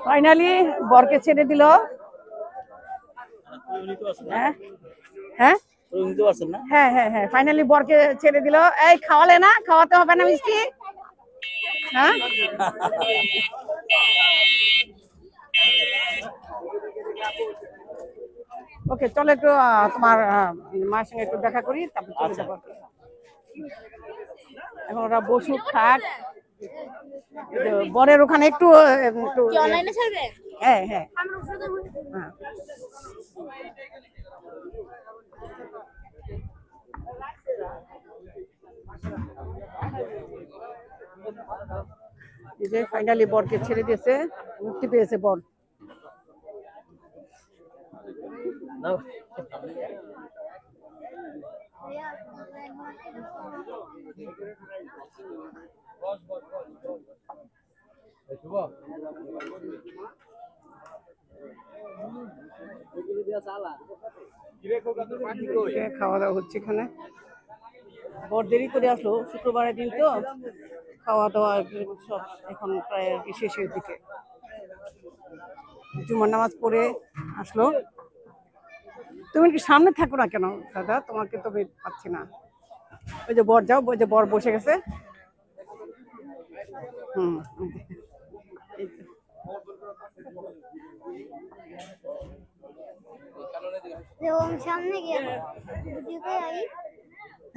Finally বরকে ছেড়ে দিল। হ্যাঁ হ্যাঁ হ্যাঁ হ্যাঁ হ্যাঁ ফাইনালি বরকে ছেড়ে দিল। এই খাওয়ালে না, খাওয়াতে হবে না মিষ্টি? হ্যাঁ ওকে চলো একটু তোমার মায়ের সঙ্গে একটু দেখা করি, তারপর চলে যাবো। এখন ওরা বসুক খাক, বরের ওখানে একটু হ্যাঁ হ্যাঁ হ্যাঁ এই যে ফাইনালি বরকে ছেড়ে দিয়েছে, মুক্তি পেয়েছে বর। খাওয়া দাওয়া হচ্ছে এখানে। বর দেরি করে আসলো, শুক্রবারের দিন তো খাওয়া দাওয়া সব এখন প্রায় আর কি শেষের দিকে। জুমার নামাজ পড়ে আসলো। তুমি কি সামনে থাকো না কেন দাদা, তোমাকে তো পাচ্ছি না। ওই যে বর যাও, ওই যে বর বসে গেছে।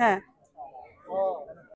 হ্যাঁ